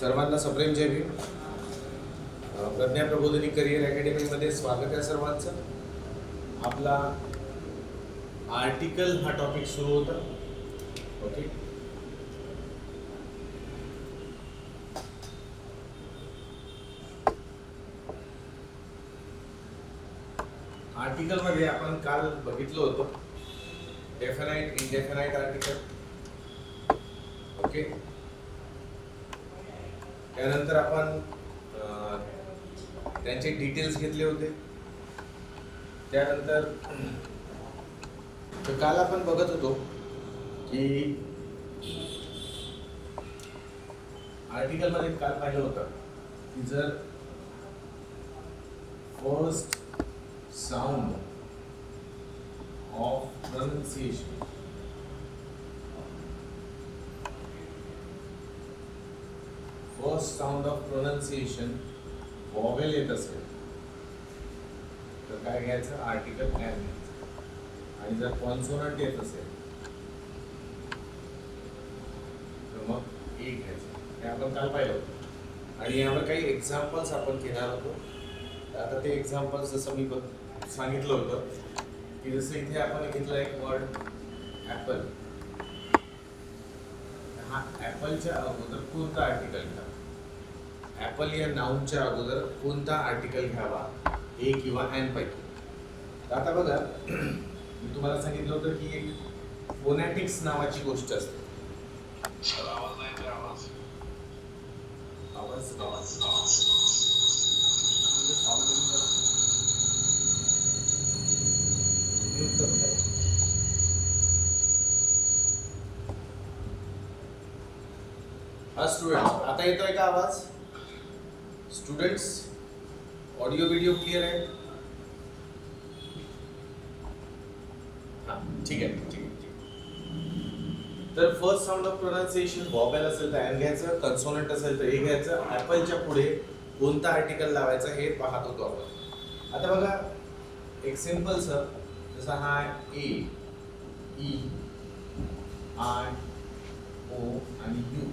सर्वांना सप्रेम जय भीम. प्रज्ञा प्रबोधिनी करिअर अकॅडमीमध्ये स्वागत आहे सर्वांचं. आपला आर्टिकल हा टॉपिक सुरू होता. ओके, आर्टिकल मध्ये आपण काल बघितलं होतं डेफिनाइट इंडेफिनाइट आर्टिकल. ओके, त्यानंतर आपण त्यांचे डिटेल्स घेतले होते. त्यानंतर काल आपण बघत होतो की आर्टिकल मध्ये काल पाहिलं होतं की जर first sound of pronunciation vowel येत असेल तर काय घ्यायचं, आर्टिकल ॲन घ्यायचं. आणि जर कॉन्सोनंट येत असेल तर मग ए घ्यायचं. हे आपण काल पाहिलं होतं आणि यावर काही एक्झाम्पल्स आपण घेणार होतो. आता ते एक्झाम्पल्स जसं मी सांगितलं होतं की जसं इथे आपण घेतलं एक वर्ड ॲपल. हा ॲपलच्या अगोदर कोणता आर्टिकल घ्यावा, ॲपल या नाऊनच्या अगोदर कोणता आर्टिकल घ्यावा, ए किंवा ॲन पैकी. तर आता बघा, मी तुम्हाला सांगितलं होतं की एक फोनॅटिक्स नावाची गोष्ट असते. हा स्टुडंट्स, आता येतोय का आवाज? स्टुडंट्स, ऑडिओ व्हिडिओ क्लिअर आहे? हा, ठीक आहे, ठीक आहे. तर फर्स्ट साऊंड ऑफ प्रोनाउन्सिएशन व्हॉवेल असेल तर ॲन घ्यायचं, कन्सोनंट असेल तर ए घ्यायचं. ॲपलच्या पुढे कोणता आर्टिकल लावायचा हे पाहत होतो आपण. आता बघा एक सिंपल सर, जसा हा ए, ई, आय, ओ आणि यू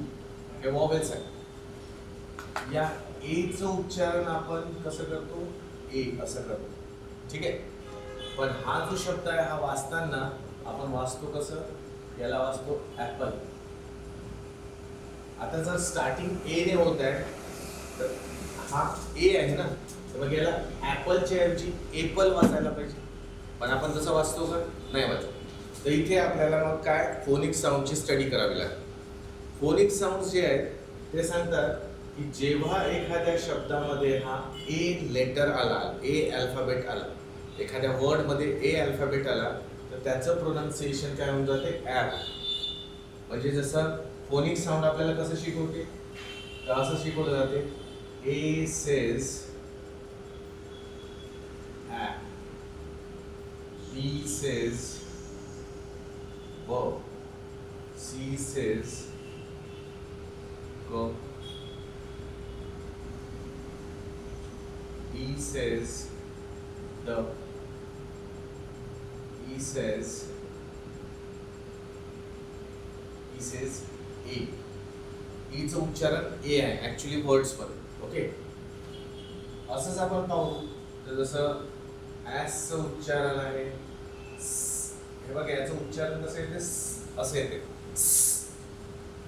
हे व्हॉवेल्स आहेत. या एचं उच्चारण आपण कसं करतो, ए असं करतो. ठीक आहे, पण हा जो शब्द आहे हा वाचताना आपण वाचतो कसं, याला वाचतो ॲपल. आता जर स्टार्टिंग ए ने होत आहे तर हा ए आहे ना, तर मग याला ॲपलच्या ऐवजी एपल वाचायला पाहिजे. पण आपण तसं वाचतो का, नाही वाचत. तर इथे आपल्याला मग काय फोनिक साऊंडची स्टडी करावी लागते. फोनिक साऊंड जे आहेत ते सांगतात की जेव्हा एखाद्या शब्दामध्ये हा ए लेटर आला, ए अल्फाबेट आला, एखाद्या वर्डमध्ये ए अल्फाबेट आला तर त्याचं प्रोनाउन्सिएशन काय होऊन जाते, ॲप. म्हणजे जसं फोनिक साऊंड आपल्याला कसं शिकवते, तर असं शिकवलं जाते, ए सेज ॲप, बी सेज ब, she says go, E says the, E says A. E चं उच्चारण ए आहे ऍक्च्युली वर्ड्स मध्ये. ओके, असंच आपण पाहू तर जसं ऍस चं उच्चारण आहे, हे बघा याचं उच्चारण कसं येते, असं येते,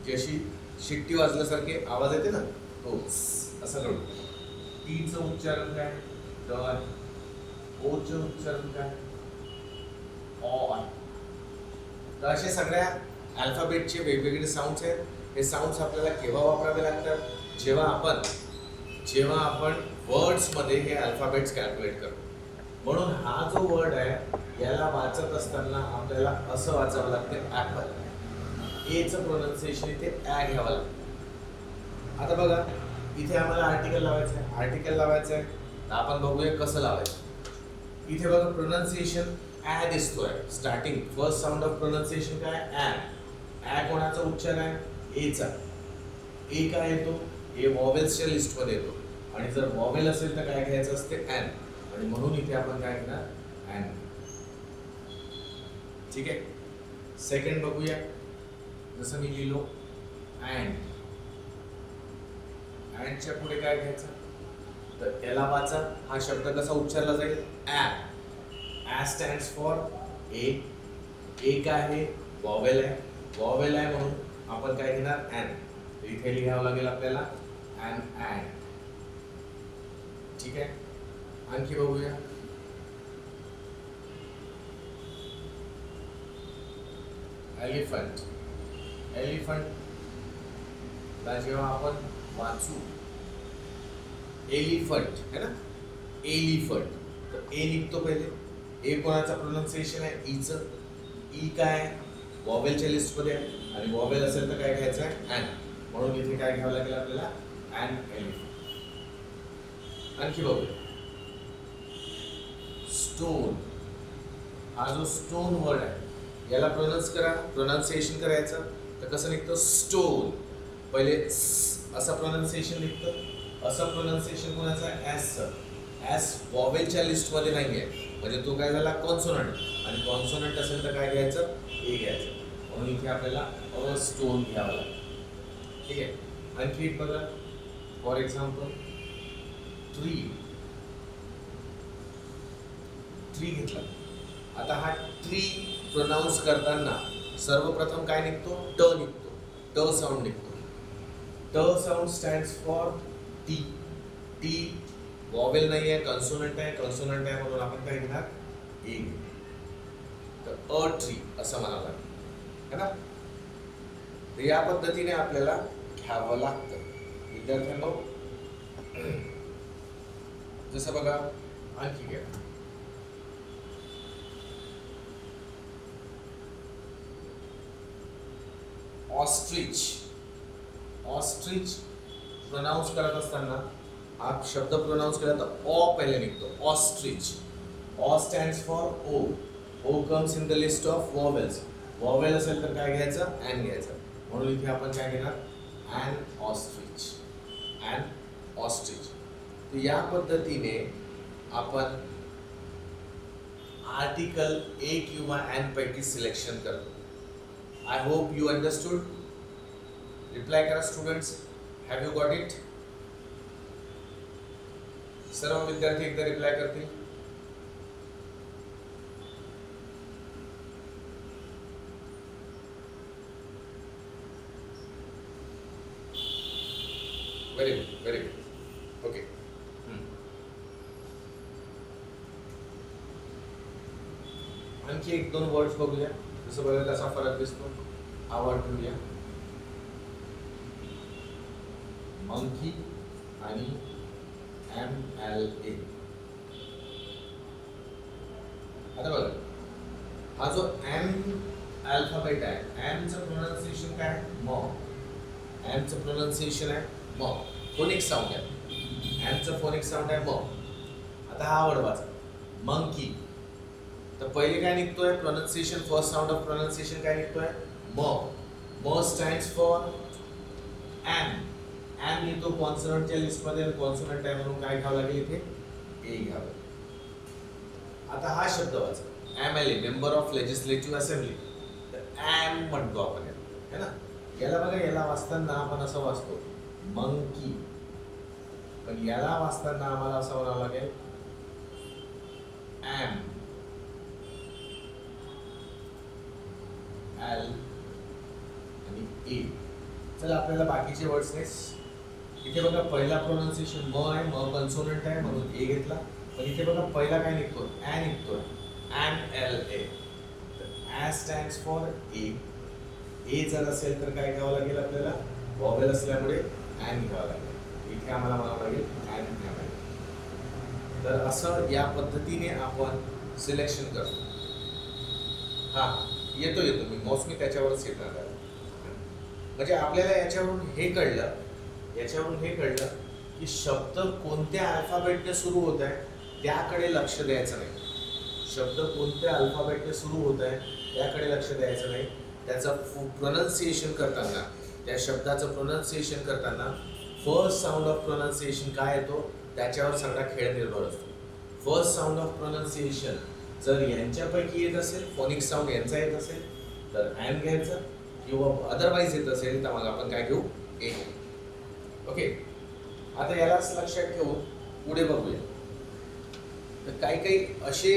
जशी शिट्टी वाजल्यासारखे आवाज येते ना, तो असं करू. टीचं उच्चारण काय, डन. ओचं उच्चारण काय, ऑन. तर असे सगळ्या अल्फाबेटचे वेगवेगळे साऊंड्स आहेत. हे साऊंड्स आपल्याला केव्हा वापरावे लागतात, जेव्हा आपण वर्ड्समध्ये हे अल्फाबेट्स कॅल्क्युलेट करतो. म्हणून हा जो वर्ड आहे याला वाचत असताना आपल्याला असं वाचावं लागतं, ॲपल. एचं प्रोनाउन्सिएशन इथे ॲ घ्यावं लागतं. आता बघा इथे आम्हाला आर्टिकल लावायचं आहे, तर आपण बघूया कसं लावायचं. इथे बघा प्रोनाउन्सिएशन ॲ दिसतोय. Starting first sound of pronunciation काय, ॲ. ॲ कोणाचा उच्चार आहे, एचा. ए काय येतो, ए व्हॉवेल्सच्या लिस्टमध्ये येतो. आणि जर व्हॉवेल असेल तर काय घ्यायचं असते, ॲन. आणि म्हणून इथे आपण काय घेणार, ॲन. ठीक आहे, सेकंड बघूया. जसं मी लिहिलो अँड, अँडच्या पुढे काय घ्यायचं तर याला वाचा. हा शब्द कसा उच्चारला जाईल ॲ. ॲ स्टँड्स फॉर ए. ए काय आहे वॉवेल आहे. वॉवेल आहे म्हणून आपण काय घेणार ॲन. इथे लिहावं लागेल आपल्याला ॲन ॲन. ठीक आहे. आणखी बघूया. एलिफंट. एलिफंट ला जेव्हा आपण वाचू एलिफंट है ना एलिफंट तर ए निघतो पहिले. ए कोणाचा प्रोनाउन्सिएशन आहे ईचं. ई काय वॉवेलच्या लिस्टमध्ये आहे आणि वॉवेल असेल तर काय घ्यायचं आहे ॲन. म्हणून इथे काय घ्यावं लागेल आपल्याला ॲन एलिफंट. आणखी बघूया स्टोन. हा जो स्टोन वर्ड आहे याला प्रोनाउन्सिएशन करायचं तर कसं निघतं स्टोन. पहिले असं प्रोनाउन्सिएशन निघतं. असं प्रोनाउन्सिएशन कोणाचं आहे ॲसचं. ॲस वॉवेलच्या लिस्टमध्ये नाही आहे म्हणजे तो काय झाला कॉन्सोनंट आणि कॉन्सोनंट असेल तर काय घ्यायचं ए घ्यायचं. म्हणून इथे आपल्याला अ स्टोन घ्यावं लागेल. ठीक आहे. आणखी एक बघा फॉर एक्झाम्पल ट्री. ट्री घेतला. आता हा ट्री प्रोनाऊन्स करताना सर्वप्रथम काय निघतो ट निघतो. ट साऊंड निघतो. ट sound stands for T. T vowel नाही आहे कन्सोनंट आहे. कन्सोनंट आहे म्हणून आपण काय घेणार ए. तर अ ट्री असं म्हणावं लागेल है ना. तर या पद्धतीने आपल्याला घ्यावं लागतं विद्यार्थ्यांनो. जसं बघा आणखी घ्या ऑस्ट्रिच. ऑस्ट्रिच प्रोनाऊन्स करत असताना हा शब्द प्रोनाऊन्स केला तर ऑ पहिले निघतो ostrich. O stands for O. O comes in the list of vowels. Vowel असेल तर काय घ्यायचं ॲन घ्यायचं. म्हणून इथे आपण काय घेणार ॲन ऑस्ट्रिच. And ostrich. तर या पद्धतीने आपण आर्टिकल ए किंवा ॲन पैकी सिलेक्शन करतो. I hope you understood. Reply करा students. Have you got it? सर्व विद्यार्थी एकदा रिप्लाय करतील. Very good very good. Okay. आणखी एक दोन वर्ड्स बघूया. जसं बघा कसा फरक दिसतो. हा वर्ड घेऊया मंकी आणि MLA. आता बघा हा जो एम अल्फाबेट आहे एमचं प्रोनाउन्सिएशन काय आहे म. एमचं प्रोनाउन्सिएशन आहे म. फोनिक साऊंड आहे. एमचं फोनिक साऊंड आहे म. आता हा वर्ड वाचा मंकी. तर पहिले काय निघतोय pronunciation first sound of pronunciation काय निघतोय म. म स्टँड्स फॉर एम. एम येतो कॉन्सोनंटच्या लिस्टमध्ये. कॉन्सोनंट आहे म्हणून काय घ्यावं लागेल इथे ए घ्यावं. आता हा शब्द वाचा MLA member of legislative assembly. तर एम म्हणतो आपण है ना. याला बघा याला वाचताना आपण असं वाचतो मंकी पण याला वाचताना आम्हाला असं म्हणावं लागेल एम एल आणि ए. चला आपल्याला बाकीचे वर्ड्स नाही. इथे बघा पहिला प्रोनाउन्सिएशन म आहे. म कन्सोनंट आहे म्हणून ए घेतला. पण इथे बघा पहिला काय निघतो ॲ निघतोय MLA. ॲ स्टँड्स फॉर ए. ए जर असेल तर काय घ्यावं लागेल आपल्याला वॉवेल असल्यामुळे ॲन घ्यावं लागेल. इथे आम्हाला म्हणावं लागेल ॲन घ्यावं लागेल. तर असं या पद्धतीने आपण सिलेक्शन करतो. हां येतो मी मोस्टली त्याच्यावरच येणार आहे. म्हणजे आपल्याला याच्यावरून हे कळलं की शब्द कोणत्या अल्फाबेटने सुरू होत आहे त्याकडे लक्ष द्यायचं नाही. शब्द कोणत्या अल्फाबेटने सुरू होत आहे त्याकडे लक्ष द्यायचं नाही. त्याचं प्रोनाउन्सिएशन करताना त्या शब्दाचं प्रोनाउन्सिएशन करताना फर्स्ट साऊंड ऑफ प्रोनाउन्सिएशन काय येतो त्याच्यावर सगळा खेळ निर्भर असतो. फर्स्ट साऊंड ऑफ प्रोनाउन्सिएशन जर यांच्यापैकी येत असेल फोनिक साऊंड यांचा येत असेल तर ॲन घ्यायचं किंवा अदरवाईज येत असेल तर मग आपण काय घेऊ ए. ओके. आता यालाच लक्षात ठेवून पुढे बघूया. तर काही काही असे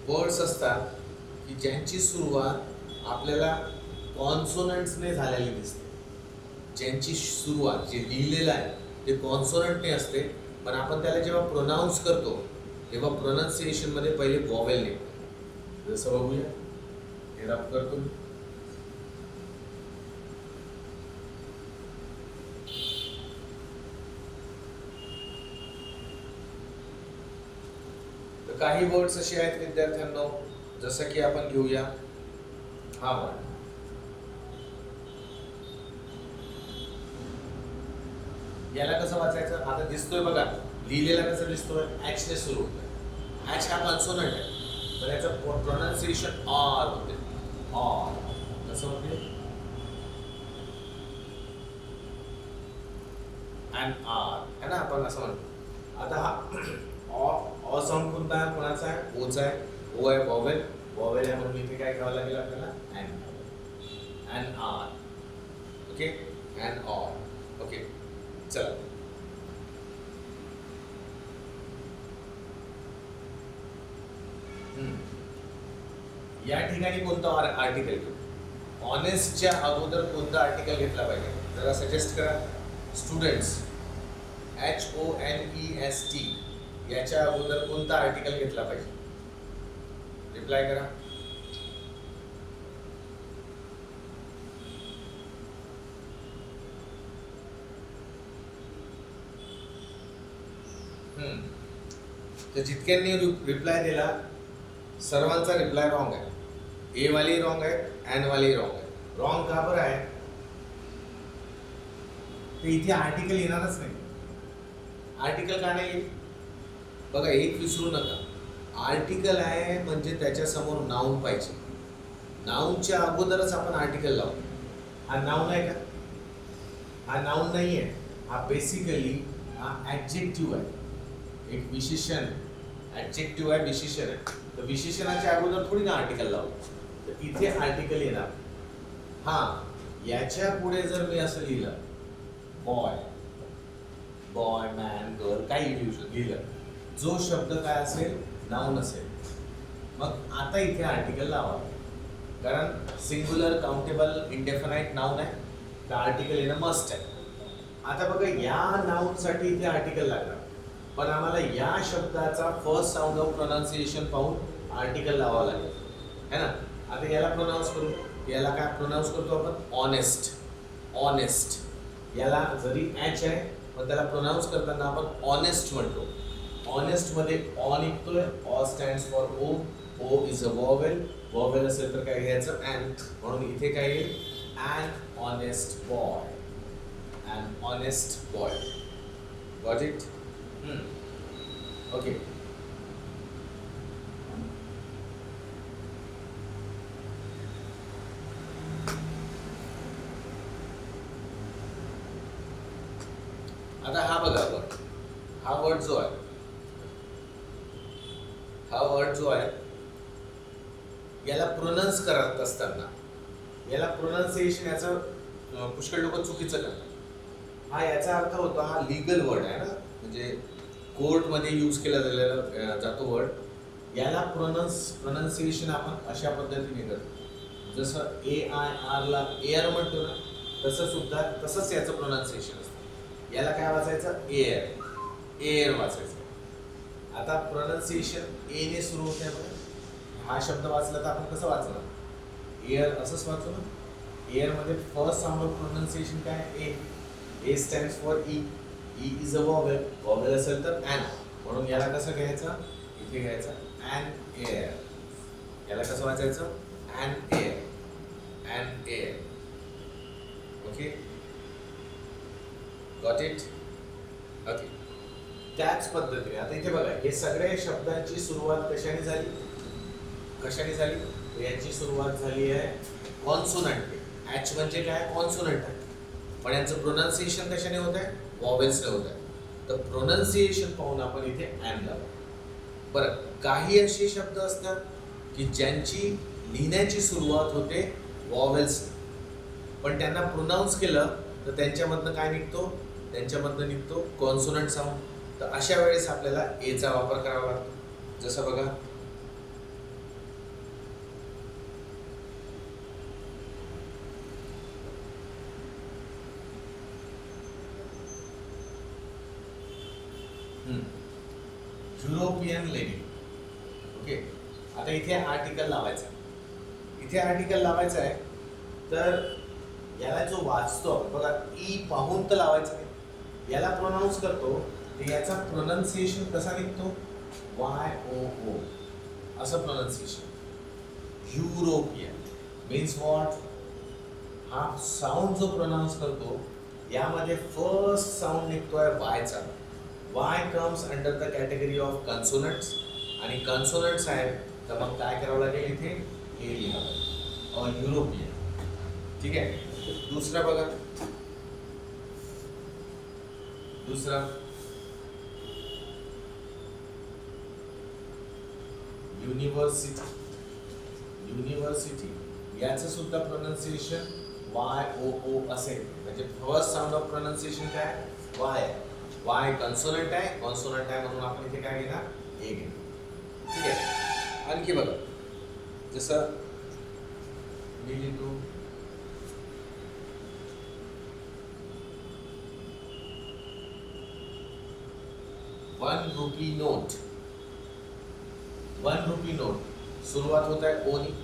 वर्ड्स असतात की ज्यांची सुरुवात आपल्याला कॉन्सोनंट्सने झालेली दिसते. ज्यांची सुरुवात जे लिहिलेलं आहे ते कॉन्सोनंटने असते, पण आपण त्याला जेव्हा प्रोनाऊन्स करतो तेव्हा प्रोनाऊन्सिएशनमध्ये पहिले वॉवेल निघतो. जसं बघूया, हे रफ करतो मी. तर काही वर्ड्स असे आहेत विद्यार्थ्यांनो, जसं की आपण घेऊया हा वर्ड. याला कसं वाचायचं? आता दिसतोय बघा, लिहिलेला कसं दिसतोय? एच ने सुरू होतोय. एच हा कॉन्सोनंट आहे, तर याचं प्रोनाउन्सिएशन आर होते. आर कसं होते? अँड आर है ना, आपण असं म्हणतो. आता हा ऑ साऊंड कोणता आहे? कोणाचा आहे? ओचा आहे. ओ आहे वॉवेल. वॉवेल आहे म्हणून इथे काय घ्यावं लागेल आपल्याला? And R. Okay, and R. Okay, चला. या ठिकाणी कोणतं आर्टिकल घेऊ? ऑनेस्टच्या अगोदर कोणतं आर्टिकल घेतला पाहिजे? जरा सजेस्ट करा. स्टुडंट्स, HONEST याच्या अगोदर कोणता आर्टिकल घेतला पाहिजे? रिप्लाय करा. तर जितक्यांनी रिप्लाय दिला सर्वांचा रिप्लाय रॉंग आहे. ए वाली रॉंग आहे, एन वाली रॉंग आहे. रॉंग का बरं आहे? तर इथे आर्टिकल येणारच नाही. आर्टिकल का नाही? बघा, एक विसरू नका, आर्टिकल आहे म्हणजे त्याच्या समोर नाउन पाहिजे. नाउनच्या अगोदरच आपण आर्टिकल लावतो. हा नाउन आहे का? हा नाउन नाही आहे. हा बेसिकली हा ॲडजेक्टिव्ह आहे, एक विशेषण. ॲडजेक्टिव्ह आहे, विशेषण आहे. तर विशेषणाच्या अगोदर थोडी ना आर्टिकल लावतो. तर इथे आर्टिकल येणार. हां, याच्या पुढे जर मी असं लिहिलं, बॉय, बॉय, मॅन, गर्ल, काही लिहिलं, जो शब्द काय असेल? नाउन असेल. मग आता इथे आर्टिकल लावा, कारण सिंग्युलर, काउंटेबल, इंडेफिनाइट नाउन आहे, तर आर्टिकल येणं मस्ट आहे. आता बघा, या नाउनसाठी इथे आर्टिकल लागणार, पण आम्हाला या शब्दाचा फर्स्ट साऊंड ऑफ प्रोनाउन्सिएशन पाहून आर्टिकल लावावं लागेल, है ना. आता याला प्रोनाऊन्स करू. याला काय प्रोनाऊन्स करतो आपण? ऑनेस्ट. ऑनेस्ट याला जरी एच आहे पण त्याला प्रोनाऊन्स करताना आपण ऑनेस्ट म्हणतो. ऑनेस्ट मध्ये ऑ निघतोय. ऑ stands for O. O is a vowel. Vowel असेल तर काय घ्यायचं? अँड. म्हणून इथे काय येईल? And honest boy. And honest boy. Got it? Okay. आता हा बघा वर्ड. हा वर्ड जो आहे, हा वर्ड जो आहे, याला प्रोनाउन्स करत असताना याला प्रोनाउन्सिएशन याचं पुष्कळ लोक चुकीचं करतात. हा याचा अर्थ होतो, हा लीगल वर्ड आहे ना, म्हणजे कोर्टमध्ये यूज केला गेलेला जातो वर्ड. याला प्रोनाउन्सिएशन आपण अशा पद्धतीने करतो, जसं AIR ला एअर म्हणतो ना, तसंच याचं प्रोनाउन्सिएशन असतं. याला काय वाचायचं? एअर. एअर वाचायचं. आता प्रोनाउन्सिएशन ए ने सुरू होते बघा. हा शब्द वाचला तर आपण कसं वाचणार? एअर असंच वाचू ना. एअर मध्ये फर्स्ट साऊंड ऑफ प्रोनाउन्सिएशन काय? ए. ए stands for E. E is a vowel. Vowel असेल तर अँड. म्हणून याला कसं घ्यायचं? इथे घ्यायचं अँड एअर. याला कसं वाचायचं? And air. And air. Okay, got it? Okay. त्याच पद्धतीने आता इथे बघा, हे सगळे शब्दांची सुरुवात कशाने झाली? कशाने झाली? तर यांची सुरुवात झाली आहे कॉन्सोनंट. एच म्हणजे काय? कॉन्सोनंट आहे. पण यांचं प्रोनाउन्सिएशन कशाने होत आहे? वॉवेल्सने होत आहे. तर प्रोनाउन्सिएशन पाहून आपण इथे अँड लावू. बरं, काही असे शब्द असतात की ज्यांची लिहिण्याची सुरुवात होते वॉवेल्स, पण त्यांना प्रोनाऊन्स केलं तर त्यांच्यामधनं काय निघतो? त्यांच्यामधनं निघतो कॉन्सोनंट साऊंड. तर अशा वेळेस आपल्याला एचा वापर करावा लागतो. जसं बघा, युरोपियन लेडी. ओके, आता इथे आर्टिकल लावायचा आहे. इथे आर्टिकल लावायचा आहे, तर याला जो वाचतो बघा, ई पाहून तर लावायचं नाही, याला प्रोनाऊन्स करतो, तर याचा प्रोनाऊन्सिएशन कसा निघतो, YOO असं प्रोनाऊन्सिएशन. युरोपियन मीन्स व्हॉट, हा साऊंड जो प्रोनाऊन्स करतो यामध्ये फर्स्ट साऊंड निघतोय वायचा. Y comes under the category of consonants, आणि कॉन्सोनंट्स आहेत, तर मग काय करावं लागेल, इथे ए लिहावं, युरोपियन. ठीक आहे. दुसरा बघा, दुसरा युनिव्हर्सिटी. युनिव्हर्सिटी याचं सुद्धा प्रोनाऊन्सिएशन YOO असेल, म्हणजे फर्स्ट साऊंड ऑफ प्रोनाऊन्सिएशन काय, वाय. वाय कॉन्सोनंट आहे, कॉन्सोनंट आहे म्हणून आपण इथे काय घेणार, ए घेणार. ठीक आहे. आणखी बघा, जसं मी लिहितो ₹1 नोट. ₹1 नोट सुरुवात होत आहे ओनी.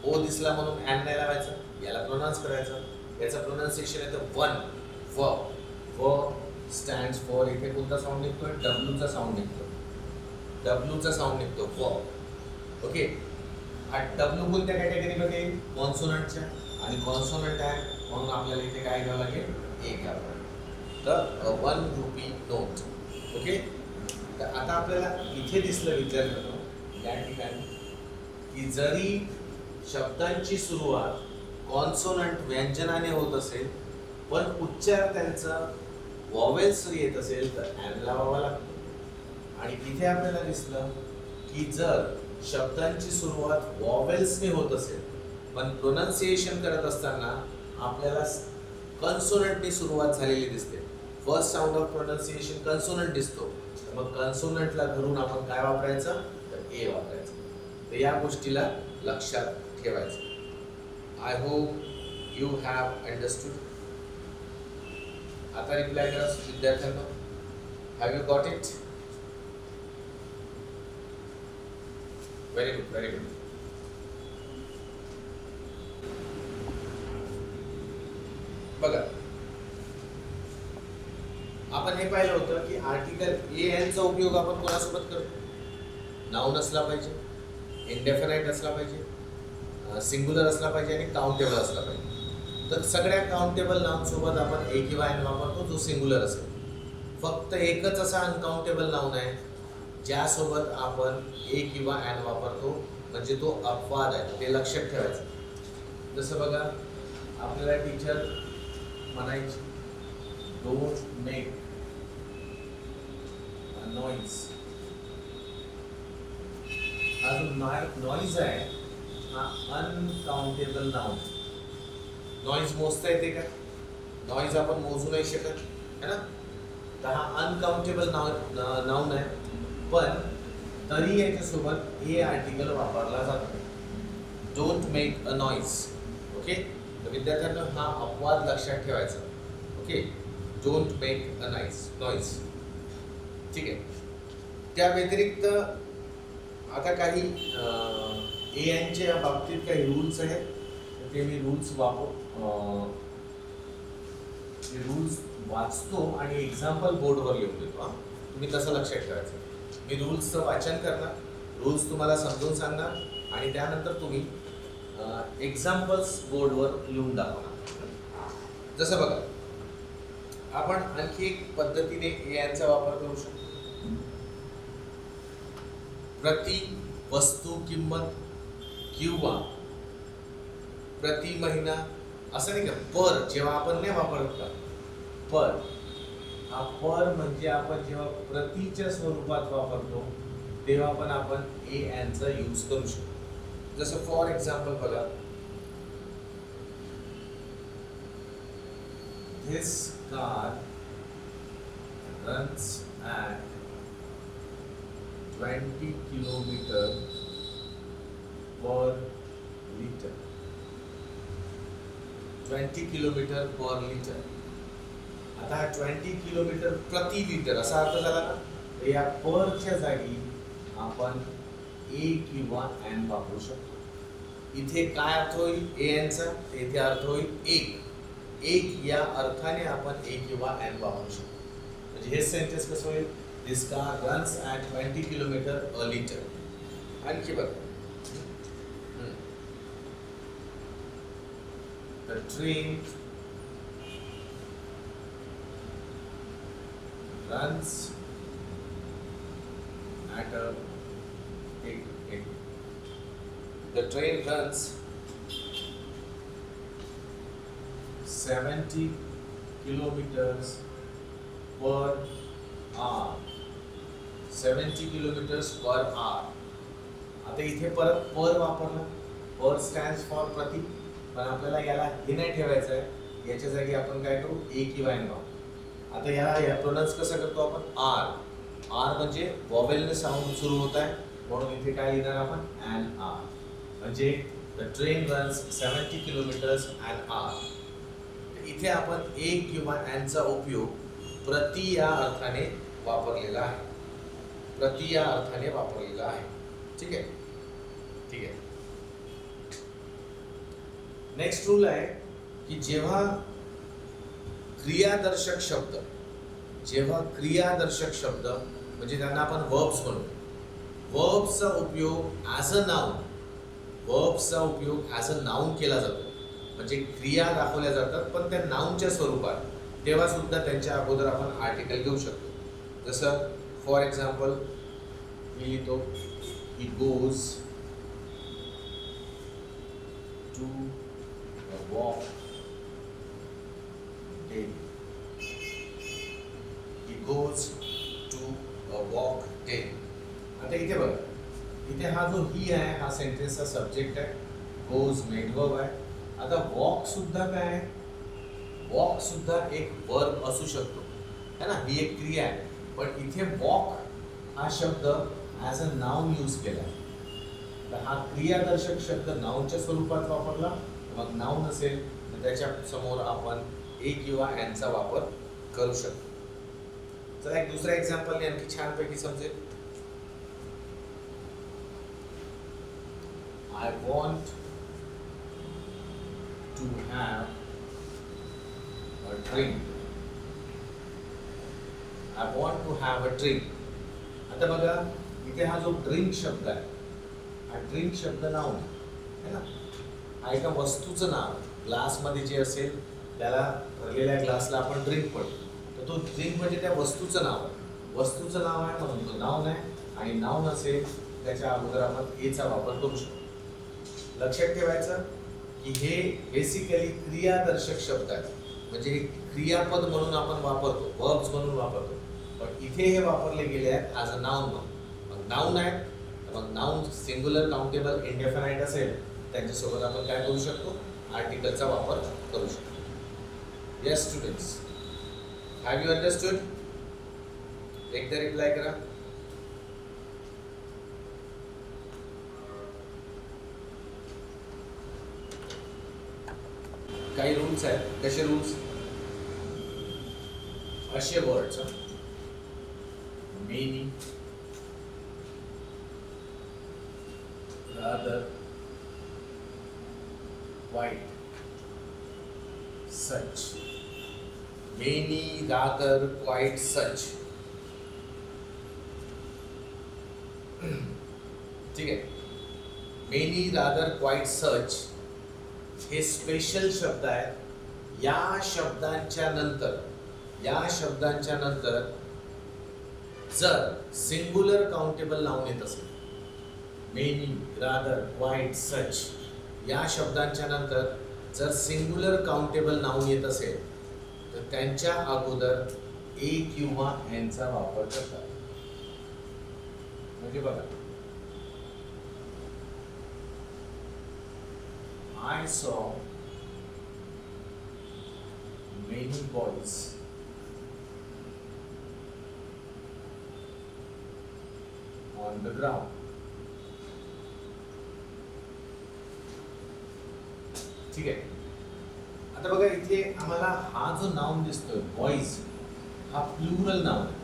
ओ दिसला म्हणून एन नाही लावायचं, याला प्रोनाऊन्स करायचं. याचं प्रोनाऊन्सिएशन येतं वन. व स्टँड्स फॉर, इथे कोणता साऊंड निघतोय, डब्ल्यूचा साऊंड निघतो, डब्ल्यूचा साऊंड निघतो व. ओके, हा डब्ल्यू कोणत्या कॅटेगरीमध्ये, कॉन्सोनंटच्या, आणि कॉन्सोनंट आहे म्हणून आपल्याला इथे काय घ्यावं लागेल, ए घ्यावं लागेल. तर ₹1 नोट. ओके, तर आता आपल्याला इथे दिसलं विद्यार्थ्यांनो या ठिकाणी की जरी शब्दांची सुरुवात कॉन्सोनंट व्यंजनाने होत असेल, पण उच्चार त्यांचा वॉवेल्स येत असेल तर एन लावावा लागतो. आणि इथे आपल्याला दिसलं की जर शब्दांची सुरुवात वॉवेल्सने होत असेल, पण प्रोनाऊन्सिएशन करत असताना आपल्याला कन्सोनंटने सुरुवात झालेली दिसते, फर्स्ट साऊंड ऑफ प्रोनाऊन्सिएशन कन्सोनंट दिसतो, मग कन्सोनंटला धरून आपण काय वापरायचं, तर ए वापरायचं. तर या गोष्टीला लक्षात ठेवायचं. I hope you have understood. आता रिप्लाय करा विद्यार्थ्यांना, have you got it. Very good, very good. बघा, आपण हे पाहिलं होतं की आर्टिकल ए एनचा उपयोग आपण कोणासोबत करतो, नाऊन असला पाहिजे, इंडेफिनाइट असला पाहिजे, सिंग्युलर असला पाहिजे आणि काउंटेबल असला पाहिजे. तर सगळ्या काउंटेबल नाउन सोबत आपण ए किंवा एन वापरतो जो सिंग्युलर असेल. फक्त एकच असा अनकाउंटेबल नाउन आहे ज्यासोबत आपण ए किंवा एन वापरतो, म्हणजे तो अपवाद आहे, ते लक्षात ठेवायचं. जसं बघा, आपल्याला टीचर म्हणायची डोंट मेक नॉईज. हा जो नॉईज आहे हा अनकाउंटेबल नाउन. नॉईज मोजता येते का, नॉईज आपण मोजू नाही शकत है ना, तर हा अनकाउंटेबल नाउन आहे, पण तरी याच्यासोबत ए आर्टिकल वापरला जातो, don't make a noise. Okay, तर विद्यार्थ्यांना हा अपवाद लक्षात ठेवायचा. Okay, don't make a noise. ठीक आहे. त्या व्यतिरिक्त आता काही ए एनच्या बाबतीत काही रूल्स आहेत, ते मी रूल्स रूल्स वाचतो आणि एक्झाम्पल बोर्डवर लिहून देतो. तुम्ही तसं लक्षात ठेवायचं. मी रूल्सचं वाचन करणार, रूल्स तुम्हाला समजून सांगणार आणि त्यानंतर तुम्ही एक्झाम्पल्स बोर्डवर लिहून दाखवणार. जसं बघा, आपण आणखी एक पद्धतीने ए एनचा वापर करू शकतो. प्रति वस्तू किंमत किंवा प्रति महिना, असं नाही का, पर जेव्हा आपण नाही वापरत का, पर हा पर म्हणजे आपण जेव्हा प्रतीच्या स्वरूपात वापरतो तेव्हा पण आपण ए एनचा यूज करू शकतो. जसं फॉर एक्झाम्पल बघा, this car runs at 20 kilometer per liter. 20 kilometre per litre. आता हा 20 किलोमीटर प्रति लिटर असा अर्थ झाला ना. तर या परच्या जागी आपण ए किंवा एन वापरू शकतो. इथे काय अर्थ होईल एन चा, इथे अर्थ होईल एक या अर्थाने आपण ए किंवा एन वापरू शकतो. म्हणजे हे सेंटेन्स कसं होईल, this car runs at 20 kilometre a litre. आणखी बघा, the train runs at a the train runs 70 kilometers per hour. 70 kilometers per hour. आता इथे परत पर वापरला. पर स्टँड्स फॉर प्रति, पण आपल्याला याला हे नाही ठेवायचं आहे. याच्या जागी आपण काय करू, ए किंवा एन वापरू. आता या प्रोनाउन्स कसं करतो आपण, आर म्हणजे वॉवेलने साऊंड सुरू होत आहे, म्हणून इथे काय लिहिणार आपण, एन आर. म्हणजे the train runs 70 kilometres an R. इथे आपण ए किंवा एनचा उपयोग प्रति या अर्थाने वापरलेला आहे. प्रति या अर्थाने वापरलेला आहे. ठीक आहे, ठीक आहे. नेक्स्ट रूल आहे की जेव्हा क्रियादर्शक शब्द म्हणजे त्यांना आपण वर्ब्स म्हणू, वर्ब्सचा उपयोग ॲज अ नाउन केला जातो. म्हणजे क्रिया दाखवल्या जातात पण त्या नाउनच्या स्वरूपात. तेव्हा सुद्धा त्यांच्या अगोदर आपण आर्टिकल घेऊ शकतो. जसं फॉर एक्झाम्पल मी लिहितो, he goes to walk daily. He goes to a walk daily. आता इथे बघा, इथे हा जो ही आहे हा सेंटेन्सचा सब्जेक्ट आहे, गोज मेन वर्ब आहे. आता वॉक सुद्धा काय आहे, वॉक सुद्धा एक वर्ब असू शकतो है ना, ही एक क्रिया आहे. पण इथे वॉक हा शब्द ॲज अ नाउन यूज केला आहे. तर हा क्रियादर्शक शब्द नाउनच्या स्वरूपात वापरला. मग नाउन असेल तर त्याच्या समोर आपण ए किंवा एनचा वापर करू शकतो. चला एक दुसरा एक्झाम्पल आणखी छानपैकी समजेल. I want to have a drink. I want to have a drink. आता बघा इथे हा जो ड्रिंक शब्द आहे, हा ड्रिंक शब्द नाउन आहे ना. हा एका वस्तूचं नाव. ग्लासमध्ये जे असेल त्याला, भरलेल्या ग्लासला आपण ड्रिंक म्हणतो. तर तो ड्रिंक म्हणजे त्या वस्तूचं नाव आहे. वस्तूचं नाव आहे म्हणून तो नाउन आहे. आणि नाउन असेल त्याच्या अगोदर आपण एचा वापर करू शकतो. लक्षात ठेवायचं की हे बेसिकली क्रियादर्शक शब्द आहेत. म्हणजे क्रियापद म्हणून आपण वापरतो, वर्ब्स म्हणून वापरतो. पण इथे हे वापरले गेले आहेत ॲज अ नाउन म्हणून. मग नाउन आहे, मग नाउन सिंग्युलर, काउंटेबल, इंडेफिनाइट असेल त्यांच्यासोबत आपण काय करू शकतो, आर्टिकलचा वापर करू शकतो. Yes students, have you understood? एकदा रिप्लाय करा. काही रूल्स आहेत. कसे रूल्स? असे words, many, rather, quite, such. Many, rather, quite, such. ठीक आहे. मेनी, रादर, क्वाइट, सच हे स्पेशल शब्द आहेत. या शब्दांच्या नंतर जर सिंग्युलर काउंटेबल नाउन येत असेल, मेनी, रादर, क्वाइट, सच या शब्दांच्या नंतर जर सिंग्युलर काउंटेबल नाउन येत असेल तर त्यांच्या अगोदर ए किंवा एनचा वापर करतात. म्हणजे बघा, I saw many boys on the ground. ठीक आहे. आता बघा इथे आम्हाला हा जो नाउन दिसतोय बॉईज, हा प्लुरल नाउन आहे.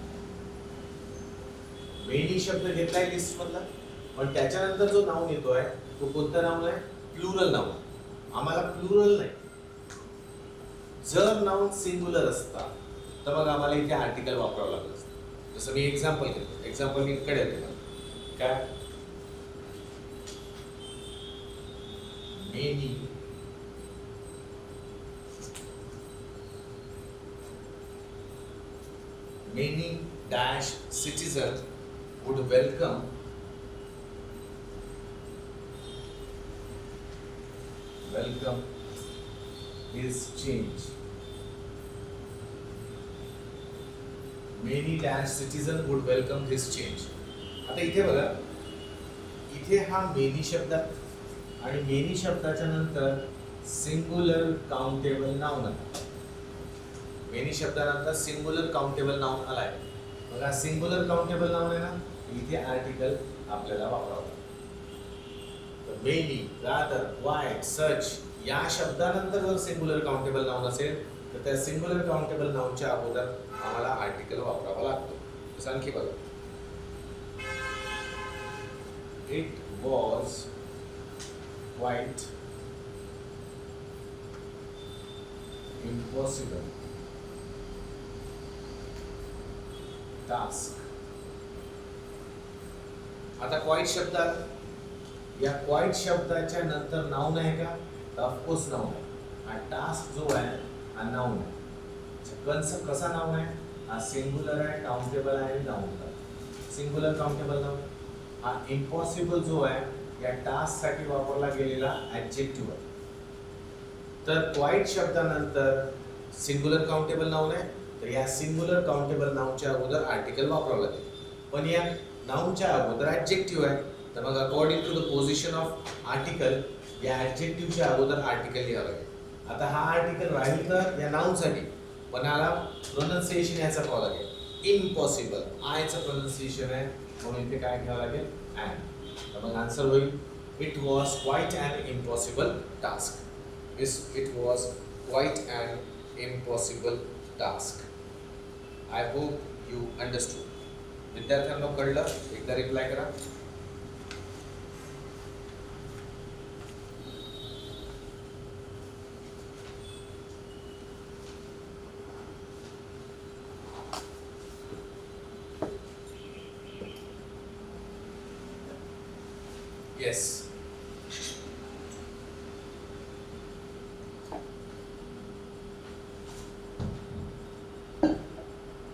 मेनी शब्द घेतलाय लिस्ट मधला, पण त्याच्यानंतर जो नाउन येतोय तो कोणता नाउन आहे? Plural noun. आम्हाला प्लुरल नाही. जर नाउन सिंगुलर असता तर मग आम्हाला इथे आर्टिकल वापरावं लागलं असतं. जसं मी एक्झाम्पल घेतो. एक्झाम्पल मी इकडे येतो. काय? Many many dash citizens would welcome his change. Many dash citizens would welcome his change. आता इथे बघा, इथे हा मेनी शब्द आणि मेनी शब्दाच्या नंतर सिंगुलर काउंटेबल नाउन आहे. मेनी शब्दानंतर सिंगुलर काउंटेबल नाउन आलाय. बघा सिंगुलर काउंटेबल नाउन आहे ना, इथे आर्टिकल आपल्याला वापरावं लागतं. मेनी, रादर, वाय, सच या शब्दानंतर जर सिंगुलर काउंटेबल नाउन असेल तर त्या सिंगुलर काउंटेबल नाउनच्या अगोदर आम्हाला आर्टिकल वापरावा लागतो. जसं आणखी बघा, it was quite impossible task. आता क्वाइट शब्द आला. या क्वाइट शब्दाच्या नंतर नाउन आहे का? तर ऑफकोर्स नाउन आहे. हा टास्क जो आहे हा नाउन आहे. कसा नाउन आहे? हा सिंगुलर आहे, काउंटेबल आहे, नाउन आहे. Singular countable noun. हा इम्पॉसिबल जो आहे या टास्क साठी वापरला गेलेला ऍडजेक्टिव्ह आहे. तर क्वाइट शब्दानंतर सिंगुलर काउंटेबल नाउन आहे, तर या सिंगुलर काउंटेबल नाउनच्या अगोदर आर्टिकल वापरावं लागेल. पण या नाउनच्या अगोदर ऍडजेक्टिव्ह आहे, तर मग according to the position of article या ऍडजेक्टिव्हच्या अगोदर आर्टिकल लिहावं लागेल. आता हा आर्टिकल राहील तर या नाउनसाठी, पण ह्याला प्रोनन्सिएशन याचा पाहावं लागेल. इम्पॉसिबल आयचं प्रोनन्सिएशन आहे, म्हणून इथे काय घ्यावं लागेल? अँड. तर मग आन्सर होईल it was quite and impossible task. It was quite an impossible task. I hope you understood. विद्यार्थ्यांना कळलं? एकदा रिप्लाय करा. Yes.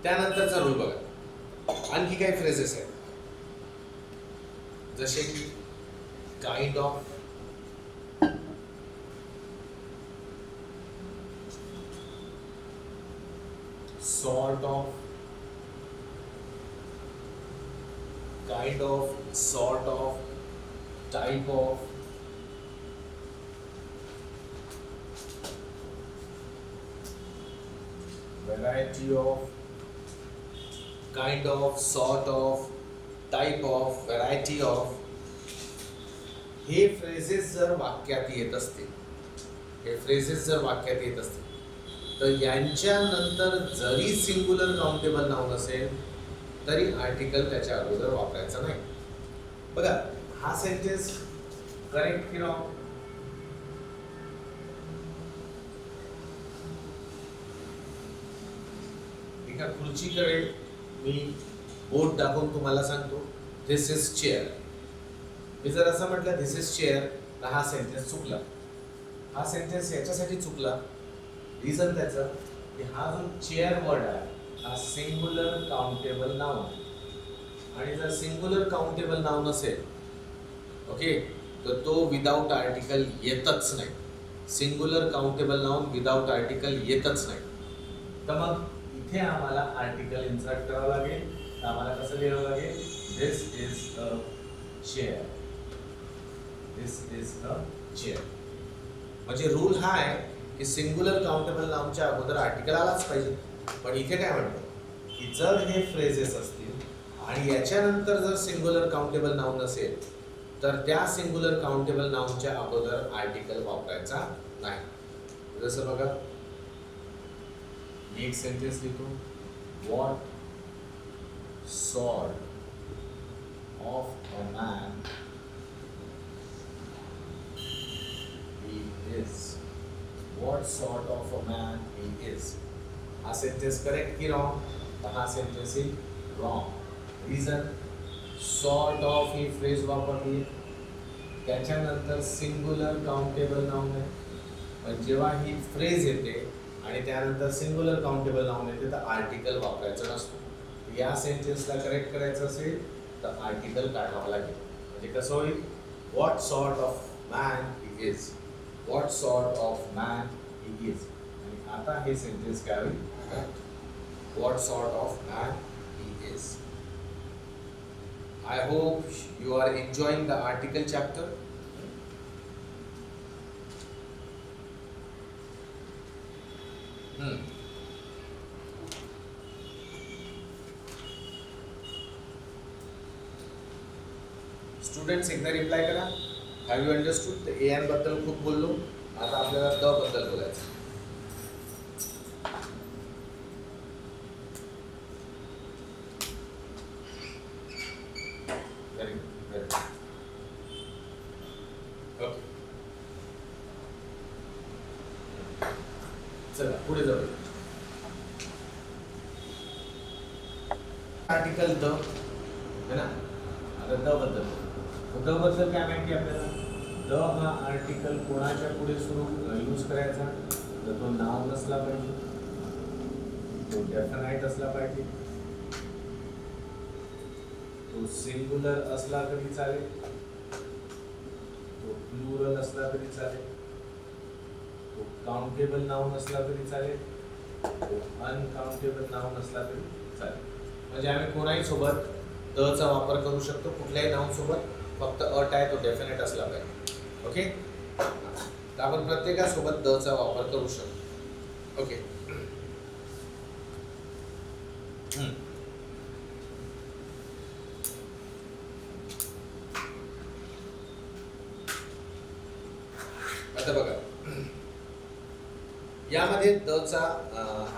त्यानंतरचा रूल बघा. आणखी काही फ्रेजेस आहेत, जसे की kind of, sort of, kind of, sort of, type of, variety of, kind of, sort of, type of, variety of. हे फ्रेजेस जर वाक्यात येत असतील, तर यांच्यानंतर जरी सिंगुलर काउंटेबल नाउन असेल तरी आर्टिकल त्याच्या अगोदर वापरायचा नाही. बघा हा सेंटेन्स करेक्ट की रॉंग? एका खुर्चीकडे मी बोट दाखवून तुम्हाला सांगतो दिस इज चेअर. मी जर असं म्हटलं दिस इज चेअर तर हा सेंटेन्स चुकला. हा सेंटेन्स याच्यासाठी चुकला, रिझन त्याचं की हा जो चेअर वर्ड आहे हा सिंगुलर काउंटेबल नाउन आहे. आणि जर सिंगुलर काउंटेबल नाउन असेल ओके, तर तो विदाउट आर्टिकल येतच नाही. Singular countable noun without article येतच नाही. तर मग इथे आम्हाला आर्टिकल इन्सर्ट करावं लागेल. तर आम्हाला कसं लिहावं लागेल? This is a chair. This is a chair. म्हणजे रूल हा आहे की सिंगुलर काउंटेबल नाउनच्या अगोदर आर्टिकल आलाच पाहिजे. पण इथे काय म्हणतो की जर हे फ्रेजेस असतील आणि याच्यानंतर जर सिंग्युलर काउंटेबल नाउन असेल तर त्या सिंग्युलर काउंटेबल नाउनच्या अगोदर आर्टिकल वापरायचा नाही. जसं बघा, मी एक सेंटेन्स लिहितो, what sort of a man he is. What sort of a man he is. हा सेंटेन्स करेक्ट की रॉंग? हा sentence is wrong. Reason, sort of he phrase वापरली, त्याच्यानंतर सिंग्युलर काउंटेबल नाउन आहे. पण जेव्हा ही फ्रेज येते आणि त्यानंतर सिंग्युलर काउंटेबल नाउन येते तर आर्टिकल वापरायचं नसतो. या सेंटेन्सला करेक्ट करायचं असेल तर आर्टिकल काढावं लागेल. म्हणजे कसं होईल, what sort of man he is. What sort of man he is. आणि आता हे सेंटेन्स काय होईल, what sort of man he is. I hope you are enjoying the article chapter. Students एकदा रिप्लाय करा. Have you understood? A an बद्दल खूप बोललो, आता आपल्याला द बद्दल बोलायचं. Very good, very good. Okay, चला पुढे जाऊ. आर्टिकल द है ना. आता द बद्दल काय माहिती आपल्याला? द हा आर्टिकल कोणाच्या पुढे सुरू यूज करायचा तर तो नाव नसला पाहिजे, तो डेफिनाइट असला पाहिजे, तो सिंग्युलर असला तरी चालेल, तो प्लुरल असला तरी चालेल, तो काउंटेबल नाउन असला तरी चालेल, तो अनकाउंटेबल नाउन असला तरी चालेल. म्हणजे आम्ही कोणाही सोबत द चा वापर करू शकतो. कुठल्याही नाउन सोबत फक्त अट आहे तो डेफिनेट असला पाहिजे. ओके, तर आपण प्रत्येकासोबत द चा वापर करू शकतो. ओके, आता बघा, यामध्ये द चा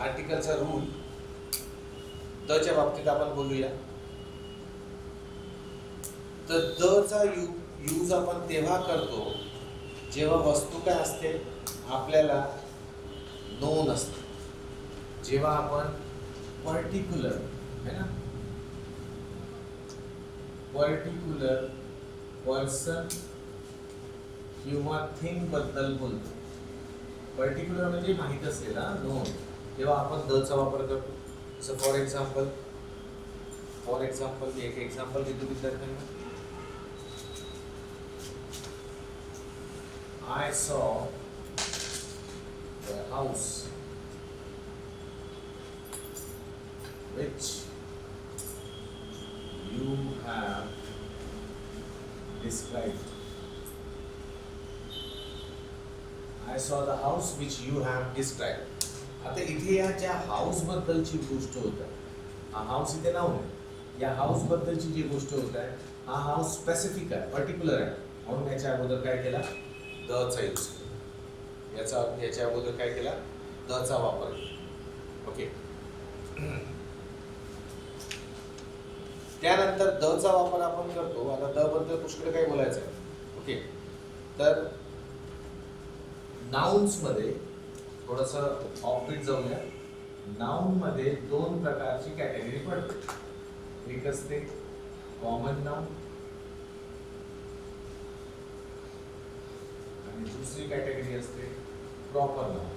आर्टिकलचा रूल द च्या बाबतीत आपण बोलूया. तर द चा यूज आपण तेव्हा करतो जेव्हा वस्तू काय असते आपल्याला नोन असते. जेव्हा आपण पर्टिक्युलर है ना, पर्टिक्युलर पर्सन किंवा थिंग बद्दल बोलतो. पर्टिक्युलर म्हणजे माहित असलेला नोन, तेव्हा आपण द चा वापर करतो. सो फॉर एक्झाम्पल एक एक्झाम्पल देतो विद्यार्थ्यांना. I saw the house which you have described. I saw the house which you have described. आता इथे या ज्या हाऊस बद्दलची गोष्ट होत आहे, हा हाऊस इथे नाव आहे, या हाऊस बद्दलची जी गोष्ट होत आहे हा हाऊस स्पेसिफिक आहे, पर्टिक्युलर आहे, म्हणून याच्या अगोदर काय केला, द चा यूज केला. याच्या अगोदर काय केला, द चा वापर केला. ओके, त्यानंतर द चा वापर आपण करतो. आता द बद्दल पुष्कळ काही बोलायचं आहे. ओके, तर नाउन्स मध्ये थोडस ऑफबीट जाऊया. नाउन मध्ये दोन प्रकारची कॅटेगरी पडते. एक असते कॉमन नाउन आणि दुसरी कॅटेगरी असते प्रॉपर नाउन.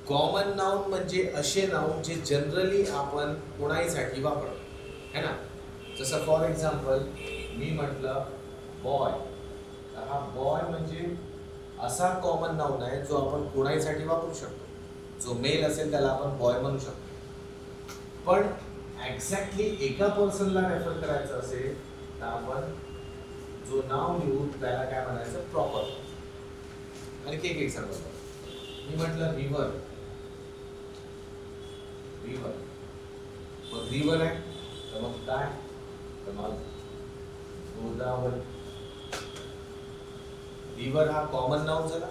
कॉमन नाउन म्हणजे असे नाउन जे जनरली आपण कोणाहीसाठी वापरतो है ना. जसं फॉर एक्झाम्पल मी म्हटलं बॉय, तर हा बॉय म्हणजे असा कॉमन नाउन आहे जो आपण कोणाहीसाठी वापरू शकतो. जो मेल असेल त्याला आपण बॉय म्हणू शकतो. पण एक्झॅक्टली एका पर्सनला रेफर करायचं असेल तर आपण जो नाव लिहू त्याला काय म्हणायचं, प्रॉपर. आणखी एक एक्झाम्पल, मी म्हटलं रिव्हर, रिव्हर. मग रिव्हर आहे तर मग काय, तर मग गोदावरी. रिव्हर हा कॉमन नाउन झाला,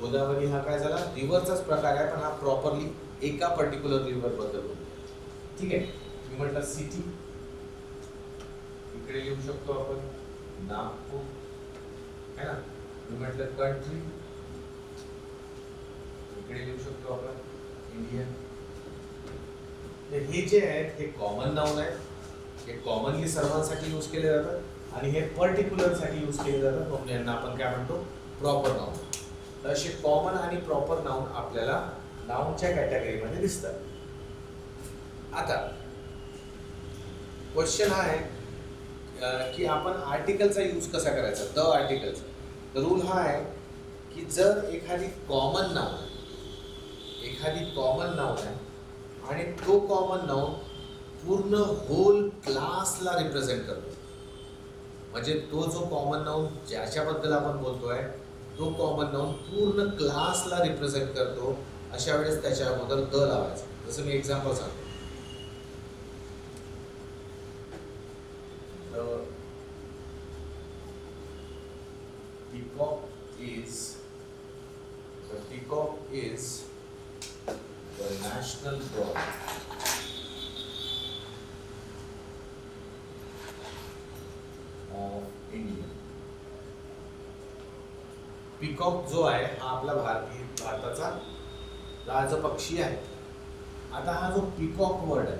गोदावरी हा काय झाला, रिव्हरचाच प्रकार आहे पण हा प्रॉपरली एका पर्टिक्युलर रिव्हर बद्दल बोलतो. ठीक आहे. मी म्हटलं सिटी, इकडे लिहू शकतो आपण नागपूर, है ना. मी म्हटलं कंट्री, इकडे लिहू शकतो आपण इंडिया. हे जे आहेत हे कॉमन नाउन आहेत, हे कॉमनली सर्वांसाठी यूज केले जातात आणि हे पर्टिक्युलर साठी यूज केले जातात, म्हणून यांना आपण काय म्हणतो, प्रॉपर नाउन. तर असे कॉमन आणि प्रॉपर नाउन आपल्याला नाउनच्या कॅटेगरीमध्ये दिसतात. आता क्वेश्चन हा आहे की आपण आर्टिकलचा यूज कसा करायचा, द आर्टिकलचा. तर रूल हा आहे की जर एखादी कॉमन नाउन आहे आणि तो कॉमन नाउन पूर्ण होल क्लासला रिप्रेझेंट करतो, म्हणजे तो जो कॉमन नाउन ज्याच्याबद्दल आपण बोलतोय तो कॉमन नाउन पूर्ण क्लासला रिप्रेझेंट करतो, अशा वेळेस त्याच्या अगोदर द लावायचं. जसं मी एक्झाम्पल सांगतो, peacock is the national bird of India. Peacock जो आहे हा आपला भारताचा राजपक्षी आहे. आता हा जो पिकॉक वर्ड आहे,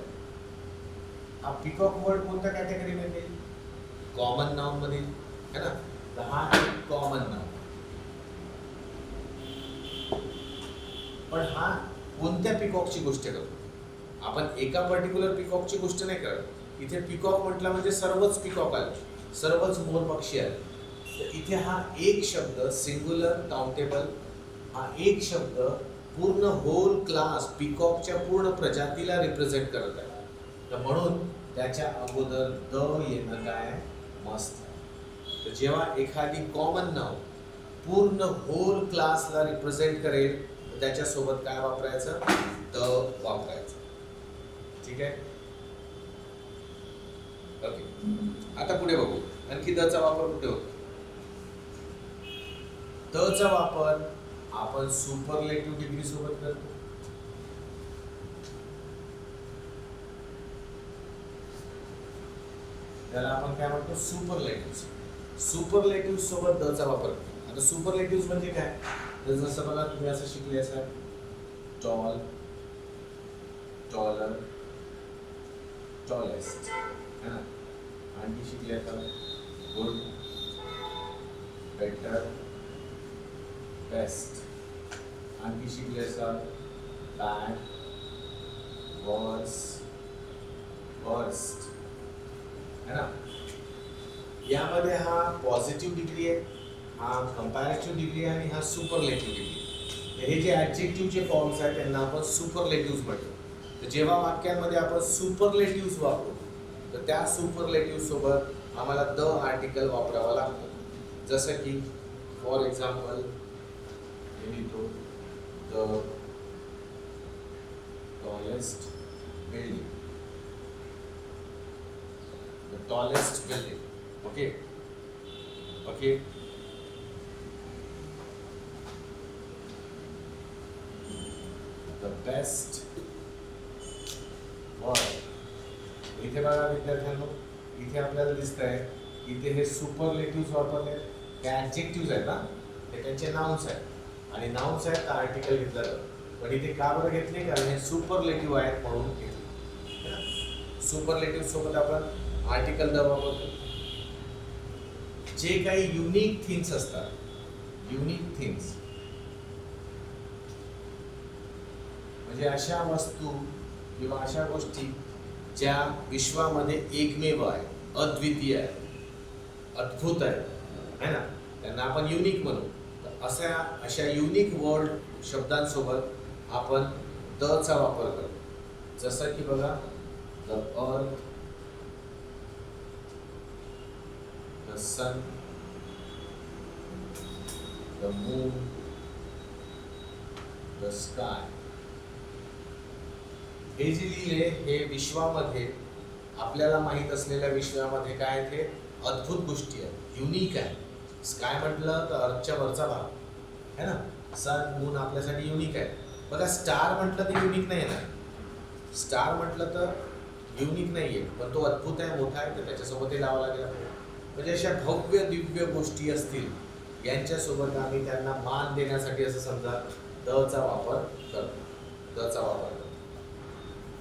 हा पिकॉक वर्ड कोणत्या कॅटेगरीमध्ये, कॉमन नाउन मध्ये है ना. तर हा एक कॉमन नाउन, पण हा कोणत्या पिकॉकची गोष्ट करतो, आपण एका पर्टिक्युलर पिकॉकची गोष्ट नाही करत. इथे पिकॉक म्हटलं म्हणजे सर्वच पिकॉक आले, सर्वच मोर पक्षी आले. तर इथे हा एक शब्द सिंग्युलर काउंटेबल, हा एक शब्द पूर्ण होल क्लास पिकॉकच्या पूर्ण प्रजातीला रिप्रेझेंट करत आहे. तर म्हणून त्याच्या अगोदर द येणं काय मस्त. तर जेव्हा एखादी कॉमन नाउन पूर्ण होल क्लासला रिप्रेझेंट करेल तर त्याच्यासोबत काय वापरायचं, द वापरायचं. ठीक आहे. ओके. आता पुढे बघू आणखी दचा वापर कुठे होतो. दचा वापर आपण सुपरलेटिव्ह डिग्री सोबत करतो. त्याला आपण काय म्हणतो, सुपरलेटिव्ह. सुपरलेटिव्ह सोबत दचा वापर करतो. आता सुपरलेटिव्ह म्हणजे काय, तर जसं बघा तुम्ही असं शिकले असाल, टॉल, टॉलर, टॉलेस्ट, है ना. आणखी शिकले असाल गुड, बेटर, बेस्ट. आणखी शिकले असाल बॅड, वर्स, वर्स्ट, है ना. यामध्ये हा पॉझिटिव्ह डिग्री आहे, हा कंपॅरेटिव्ह डिग्री आहे आणि हा सुपरलेटिव्ह डिग्री. हे जे ॲडजेक्टिव्हचे फॉर्म्स आहेत त्यांना आपण सुपरलेटिव्ह म्हणतो. तर जेव्हा वाक्यांमध्ये आपण सुपरलेटिव्ह वापरू तर त्या सुपरलेटिव्ह सोबत आम्हाला द आर्टिकल वापरावा लागतो. जसं की फॉर एक्झाम्पल मी लिहितो the tallest building, the tallest building. Okay okay. The best word. इथे बघा विद्यार्थ्यांनो, इथे आपल्याला दिसत आहे इथे हे सुपरलेटिव्ह वापरले, हे ॲडजेक्टिव्ह आहेत ना, हे त्यांचे नाउन्स आहेत आणि नाउन्स आहेत तर आर्टिकल घेतलं जातं. पण इथे का बरं घेतले, कारण हे सुपरलेटिव्ह आहेत म्हणून घेतले. सुपरलेटिव्ह सोबत आपण आर्टिकल द वापरतो. जे काही युनिक थिंग्स असतात, युनिक थिंग्स म्हणजे अशा वस्तू किंवा अशा गोष्टी ज्या विश्वामध्ये एकमेव आहे, अद्वितीय आहे, अद्भुत आहे, है ना, त्यांना आपण युनिक म्हणू. अशा युनिक वर्ड शब्दांसोबत आपण द चा वापर करतो. जसं की बघा the earth, the sun, the moon, the sky, हे जे लिहिले हे विश्वामध्ये आपल्याला माहीत असलेल्या विश्वामध्ये काय आहे ते अद्भुत गोष्टी आहेत, युनिक आहे. स्काय म्हटलं तर अर्थच्या वरचा भाग है ना, सन मून आपल्यासाठी युनिक आहे. बघा स्टार म्हटलं तर युनिक नाही ना, स्टार म्हटलं तर युनिक नाही आहे, पण तो अद्भुत आहे, मोठा आहे, तर त्याच्यासोबत हे लावावं लागेल आपल्याला. म्हणजे अशा भव्य दिव्य गोष्टी असतील यांच्यासोबत आम्ही त्यांना मान देण्यासाठी असं समजा दचा वापर करतो, दचा वापर करतो.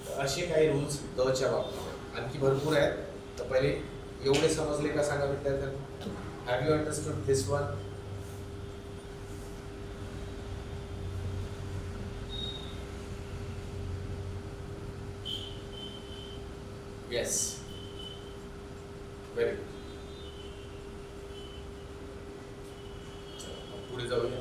तर असे काही रूल्स दच्या बाबतीत आणखी भरपूर आहेत. तर पहिले एवढे समजले का सांगा विद्यार्थ्यांना? Have you understood this one? Yes, very good. पुढे जाऊया.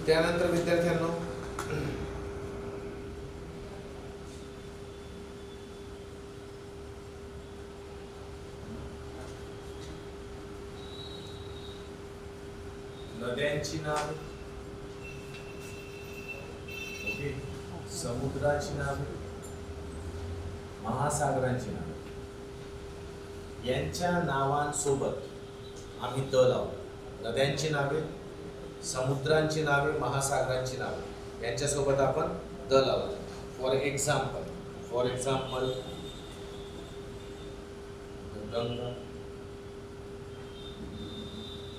त्यानंतर विद्यार्थ्यांनो नद्यांची नावे, ओके, समुद्राची नावे, महासागरांची नावे, यांच्या नावांसोबत आम्ही द लावतो. नद्यांची नावे, समुद्रांची नावे, महासागरांची नावे यांच्यासोबत आपण द लावतो. फॉर एक्झाम्पल गंगा,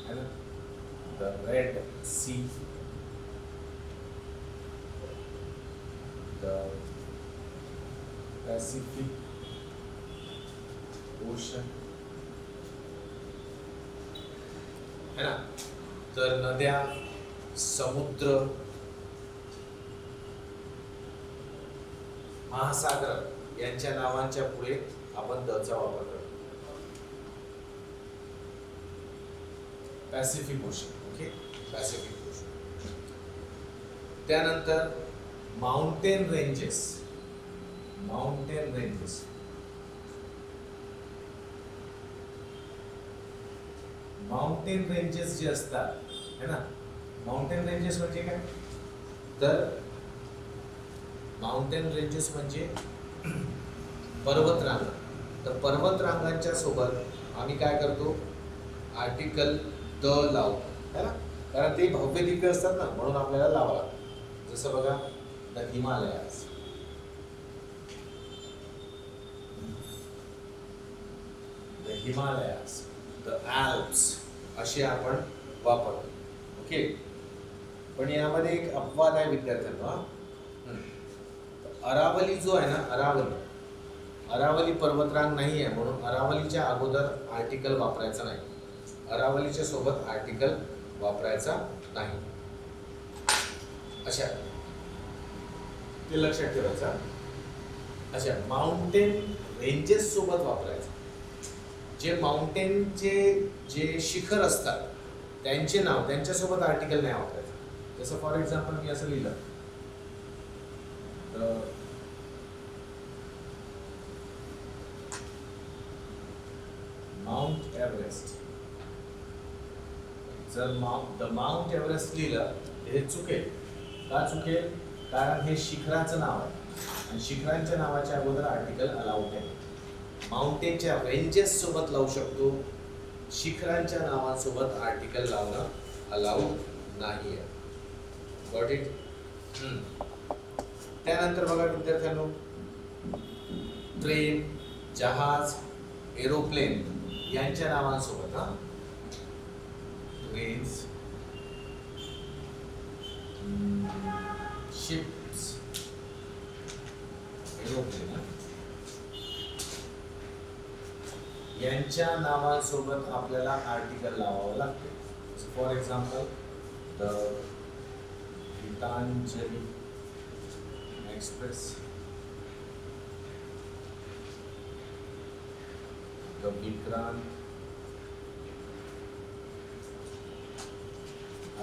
है ना, the Red Sea, the Pacific Ocean, है ना. तर नद्या, समुद्र, महासागर यांच्या नावांच्या पुढे आपण दचा वापर करतो. Pacific Ocean, okay, Pacific Ocean. त्यानंतर mountain ranges, mountain ranges, mountain ranges जे असतात है ना, माउंटेन रेंजेस म्हणजे काय? तर माउंटेन रेंजेस म्हणजे पर्वतरांगा. तर पर्वतरांगांच्या सोबत आम्ही काय करतो? आर्टिकल द लावतो है ना, कारण ते भव्य दिव्य असतात ना, म्हणून आपल्याला लावावं लागतं. जसं बघा the Himalayas, the Himalayas, the Alps असे आपण वापरतो. ओके. पण यामध्ये एक अपवाद आहे विद्यार्थ्यांना. अरावली जो आहे ना, अरावली पर्वतरांग नाही आहे, म्हणून अरावलीच्या अगोदर आर्टिकल वापरायचा नाही, अरावलीच्या सोबत आर्टिकल वापरायचा नाही. अशा ते लक्षात ठेवायचं. अशा माउंटेन रेंजेस सोबत वापरायचं. जे माउंटेनचे जे शिखर असतात त्यांचे नाव, त्यांच्यासोबत आर्टिकल नाही वापरायचं. जसं फॉर एक्झाम्पल मी असं लिहिलं, माउंट एव्हरेस्ट. जर द माउंट एव्हरेस्ट लिहिलं हे चुकेल. का चुकेल? कारण हे शिखराचं नाव आहे आणि शिखरांच्या नावाच्या अगोदर आर्टिकल अलाउड आहे. माउंटेनच्या रेंजेस सोबत लावू शकतो, शिखरांच्या नावासोबत आर्टिकल लावणं अलाउड नाही आहे. Got it? त्यानंतर बघा विद्यार्थ्यांनो, ट्रेन, जहाज, एरोप्लेन यांच्या नावांसोबत ट्रेन्स, शिप्स, एरोप्लेन यांच्या नावांसोबत आपल्याला आर्टिकल लावावं लागते. For example the Gitanjali Express, the Vikrant.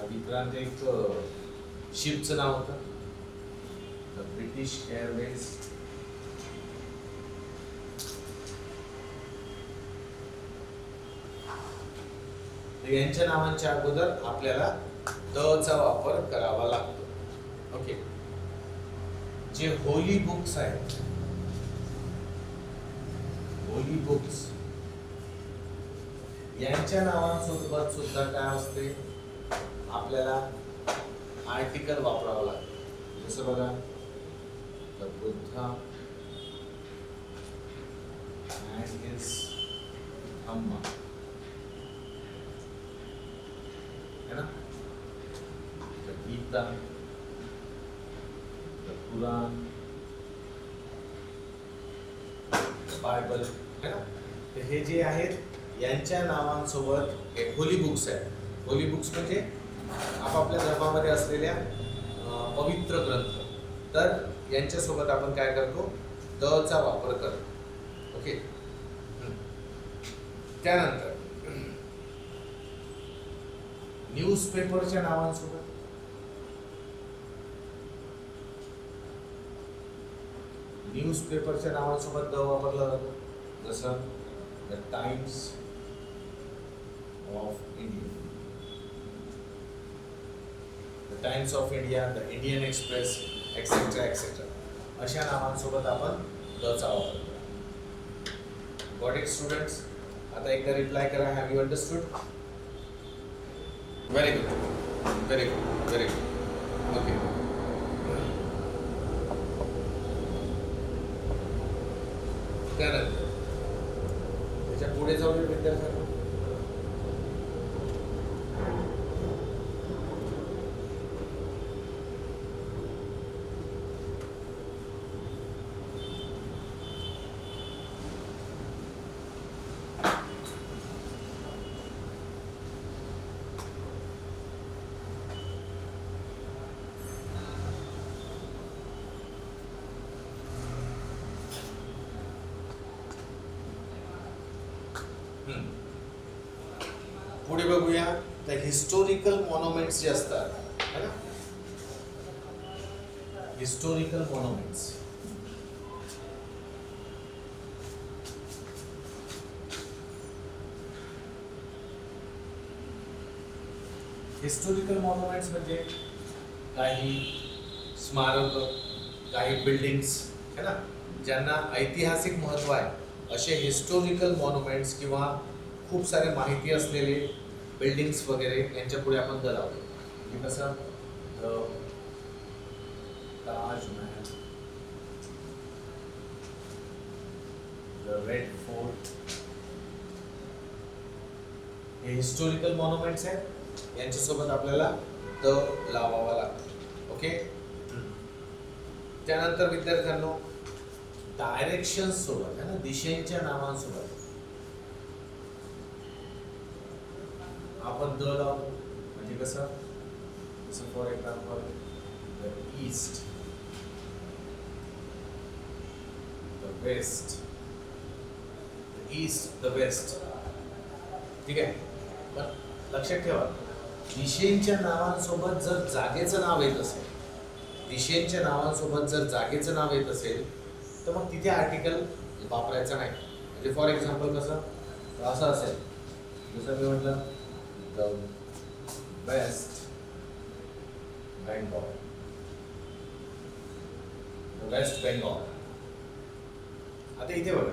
Vikrant एक शिपचं नाव होतं. द ब्रिटिश एअरवेज, यांच्या नावांच्या अगोदर आपल्याला द चा वापर करावा लागतो. ओके. जे होली बुक्स आहेत, होली बुक्स यांच्या नावांसोबत सुद्धा काय असते, आपल्याला आर्टिकल वापरावं लागतं. जसं बघा, the Buddha and his Dhamma, है ना, the Gita, the Quran, Bible, है ना. तर हे जे आहेत यांच्या नावांसोबत हे होली बुक्स आहेत. होली बुक्स म्हणजे आपापल्या धर्मामध्ये असलेल्या पवित्र ग्रंथ. तर यांच्यासोबत आपण काय करतो, द चा वापर करतो. ओके. त्यानंतर न्यूजपेपरच्या नावांसोबत न्यूजपेपरच्या नावांसोबत द वापरला जातो. जसं the times of India, the times of India, the Indian express, etcetera etcetera. अशा नावांसोबत आपण द चा वापर करतो. Got it students? आता एकदा रिप्लाय करा, have you understood? Very good, very good, very good. Okay. त्यानंतर त्याच्या पुढे जाऊन विद्यार्थ्यांना पुढे बघूया. द हिस्टोरिकल मॉन्युमेंट्स जे असतात, है ना, हिस्टोरिकल मॉन्युमेंट्स. हिस्टोरिकल मॉन्युमेंट्स म्हणजे काही स्मारक, काही बिल्डिंग्स, है ना, ज्यांना ऐतिहासिक महत्त्व आहे असे हिस्टोरिकल मॉन्युमेंट्स किंवा खूप सारे माहिती असलेले बिल्डिंग्स वगैरे यांच्या पुढे आपण द लावतो. म्हणजे कसं, the Taj Mahal, the red fort, हे हिस्टोरिकल मॉन्युमेंट्स आहेत. यांच्यासोबत आपल्याला द लावावा लागतो. ओके. त्यानंतर विद्यार्थ्यांनो डायरेक्शन्स सोबत, है ना, दिशेच्या नावांसोबत आपण द लावतो. म्हणजे कसं, जसं for example the east, the west, the east, the west. ठीक आहे. पण लक्षात ठेवा, दिशेंच्या नावांसोबत जर जागेचं नाव येत असेल, दिशेंच्या नावांसोबत जर जागेचं नाव येत असेल तर मग तिथे आर्टिकल वापरायचं नाही. म्हणजे फॉर एक्झाम्पल कसं असं असेल, जसं मी म्हटलं the West Bengal, the West Bengal. आता इथे बघा,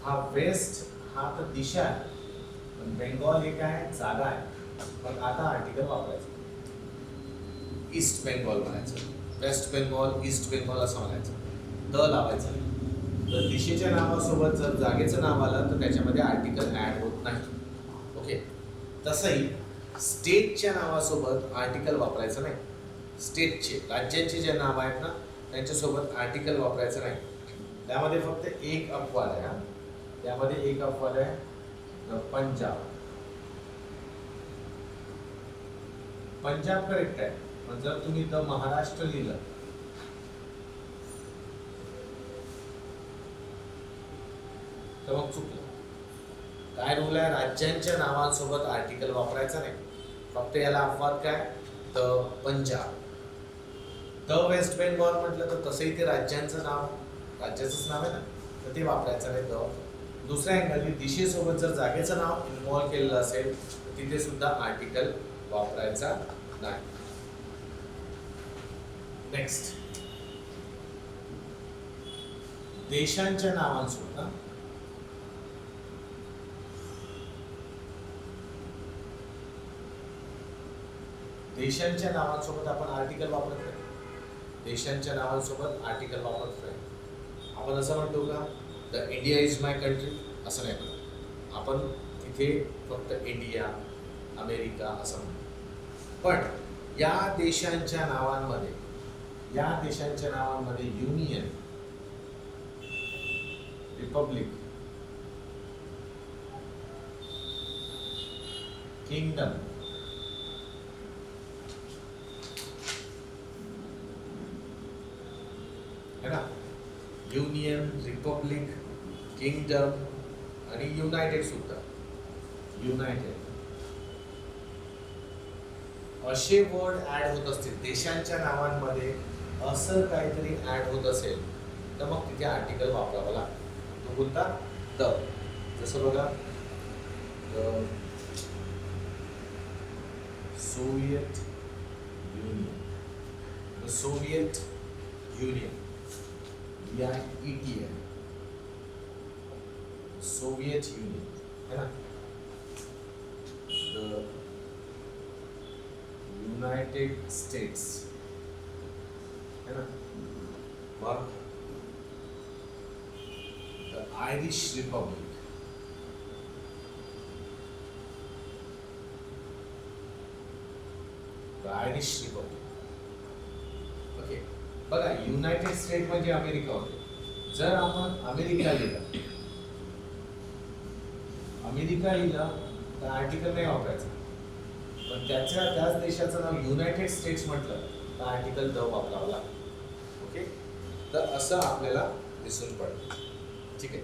हा वेस्ट हा तर दिशा आहे, पण बेंगॉल हे काय जागा आहे. पण आता आर्टिकल वापरायचं, ईस्ट बेंगॉल म्हणायचं, वेस्ट बेंगॉल, ईस्ट बेंगॉल असं म्हणायचं, द लावायचं. तर दिशेच्या नावासोबत जर जागेचं नाव आलं तर त्याच्यामध्ये आर्टिकल ॲड होत नाही. ओके. तसंही स्टेटच्या नावासोबत आर्टिकल वापरायचं नाही. स्टेटचे, राज्यांचे जे नाव आहेत ना त्यांच्यासोबत आर्टिकल वापरायचं नाही. त्यामध्ये फक्त एक अपवाद आहे. हा, त्यामध्ये एक अपवाद आहे, द पंजाब. पंजाब करेक्ट आहे, पण जर तुम्ही द महाराष्ट्र लिहिलं तर मग चुकलं. काय रूल आहे, राज्यांच्या नावांसोबत आर्टिकल वापरायचं नाही. फक्त याला अपवाद काय, the Punjab. The West Bengal म्हटलं तर तसंही ते राज्यांचं नाव, राज्याचंच नाव आहे ना, तर ते वापरायचं नाही. द दुसऱ्या अँगलनी दिशेसोबत जर जागेचं नाव इन्व्हॉल्व केलेलं असेल तर तिथे सुद्धा आर्टिकल वापरायचा नाही. नेक्स्ट, देशांच्या नावांसोबत देशांच्या नावांसोबत आपण आर्टिकल वापरत नाही. देशांच्या नावांसोबत आर्टिकल वापरत नाही. आपण असं म्हणतो का, the India is my country, असं नाही म्हणत आपण. तिथे फक्त इंडिया, अमेरिका असं म्हणतो. पण या देशांच्या नावांमध्ये युनियन, रिपब्लिक, किंगडम, है ना, युनियन, रिपब्लिक, किंगडम आणि युनायटेड सुद्धा, युनायटेड असे वर्ड ऍड होत असतील देशांच्या नावांमध्ये, असं काहीतरी ऍड होत असेल तर मग तिथे आर्टिकल वापरावा लागतो. तो कोणता? द. जसं बघा, Soviet union, Soviet union, ETN, Soviet union, है ना. द यूनाइटेड स्टेट्स, है ना. मग the Irish Republic, the Irish Republic. Okay, बघा, युनायटेड स्टेट म्हणजे अमेरिका होते. जर आपण अमेरिका लिहिलं तर आर्टिकल नाही वापरायचं. पण त्याच देशाचं नाव युनायटेड स्टेट्स म्हटलं तर आर्टिकल द वापरावं लागतं. ओके, तर असं आपल्याला दिसून पडतं. ठीक आहे.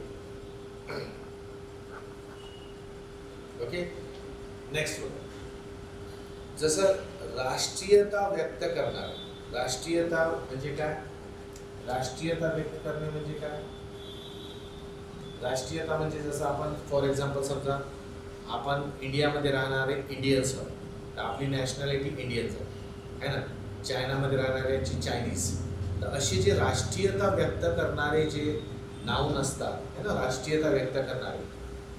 ओके, नेक्स्ट बघा, जसं राष्ट्रीयता व्यक्त करणार. राष्ट्रीयता म्हणजे काय? राष्ट्रीयता व्यक्त करणे म्हणजे काय? राष्ट्रीयता म्हणजे जसं आपण फॉर एक्झाम्पल समजा आपण इंडियामध्ये राहणारे इंडियन्स आहोत तर आपली नॅशनॅलिटी इंडियन्स आहे ना. चायनामध्ये राहणाऱ्यांची चायनीज. तर अशी जे राष्ट्रीयता व्यक्त करणारे जे नाऊन असतात है ना, राष्ट्रीयता व्यक्त करणारे,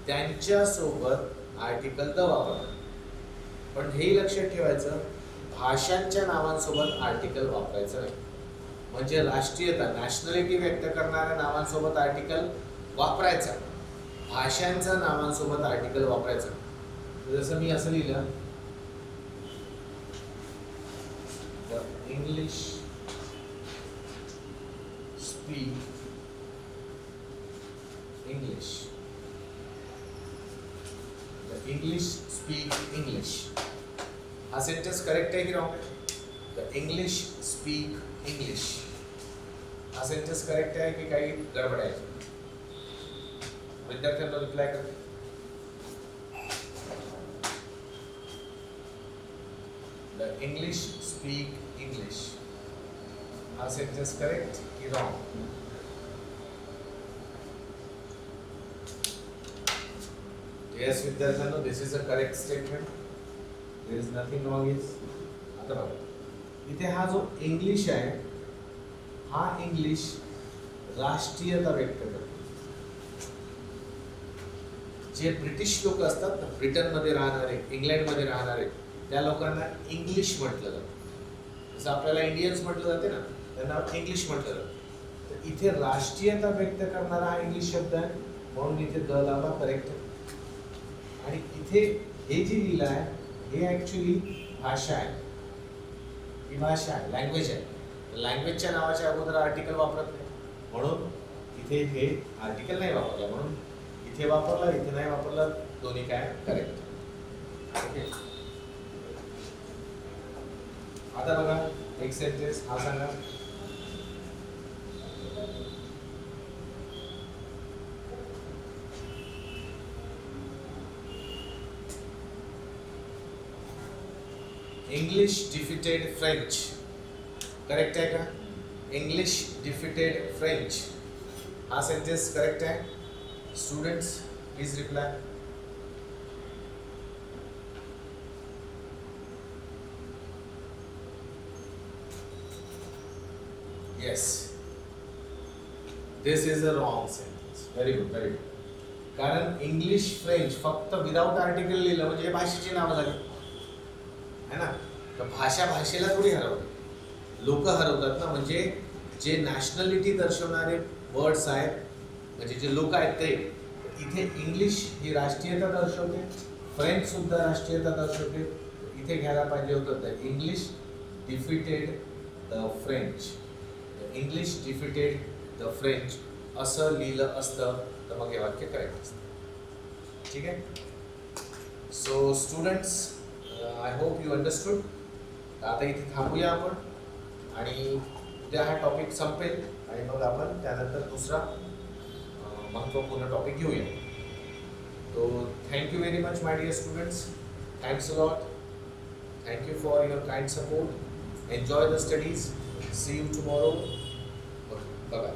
त्यांच्यासोबत आर्टिकल द वापरतात. पण हे लक्षात ठेवायचं, भाषांच्या नावांसोबत आर्टिकल वापरायचं नाही. म्हणजे राष्ट्रीयता, नॅशनॅलिटी व्यक्त करणाऱ्या नावांसोबत आर्टिकल वापरायचा, भाषांच्या नावांसोबत आर्टिकल वापरायचं. जसं मी असं लिहिलं, the English speak English, the English speak English. हा सेंटेन्स करेक्ट आहे की wrong? The English speak English हा सेंटेन्स करेक्ट आहे की काही गडबड आहे? विद्यार्थ्यांना रिप्लाय करते. द इंग्लिश स्पीक इंग्लिश हा सेंटेन्स करेक्ट की रॉंग? येस विद्यार्थ्यांनो, this is a correct statement. There is nothing wrong is. आता बघा, इथे हा जो इंग्लिश आहे, हा इंग्लिश राष्ट्रीयता व्यक्त करतो. जे ब्रिटिश लोक असतात ना, ब्रिटनमध्ये राहणारे, इंग्लंडमध्ये राहणारे, त्या लोकांना इंग्लिश म्हटलं जातं. जसं आपल्याला इंडियन्स म्हटलं जाते ना, त्यांना इंग्लिश म्हटलं जातं. तर इथे राष्ट्रीयता व्यक्त करणारा हा इंग्लिश शब्द आहे, म्हणून इथे द लावला, करेक्ट. आणि इथे हे जे लिहिलं आहे हे ॲक्च्युली भाषा आहे. ही भाषा आहे, लँग्वेज आहे. लँग्वेजच्या नावाच्या अगोदर आर्टिकल वापरत नाही, म्हणून इथे हे आर्टिकल नाही वापरलं. म्हणून इथे वापरला, इथे नाही वापरला, दोन्ही काय करेक्ट. ओके, आता बघा एक सेंटेन्स हा सांगा. English defeated French. करेक्ट आहे का? इंग्लिश डिफिटेड फ्रेंच हा सेंटेन्स करेक्ट आहे? Students please reply. Yes, this is a wrong sentence. Very good, very good. कारण इंग्लिश फ्रेंच फक्त विदाउट आर्टिकल लिहिलं म्हणजे भाषेची नावं झाली है ना. तर भाषा भाषेला थोडी हरवते, लोक हरवतात ना. म्हणजे जे नॅशनॅलिटी दर्शवणारे वर्ड्स आहेत, म्हणजे जे लोक आहेत ते, इथे इंग्लिश ही राष्ट्रीयता दर्शवते, फ्रेंच सुद्धा राष्ट्रीयता दर्शवते. इथे घ्यायला पाहिजे होतं the English defeated the French, the English defeated the French असं लिहिलं असतं तर मग हे वाक्य करेक्ट असतं. ठीक आहे. So students, I hope you understood. आता इथे थांबूया आपण आणि उद्या हा टॉपिक संपेल आणि मग आपण त्यानंतर दुसरा महत्त्वपूर्ण टॉपिक घेऊया. तो thank you very much my dear students. Thanks a lot. Thank you for your kind support. Enjoy the studies. See you tomorrow. बघा.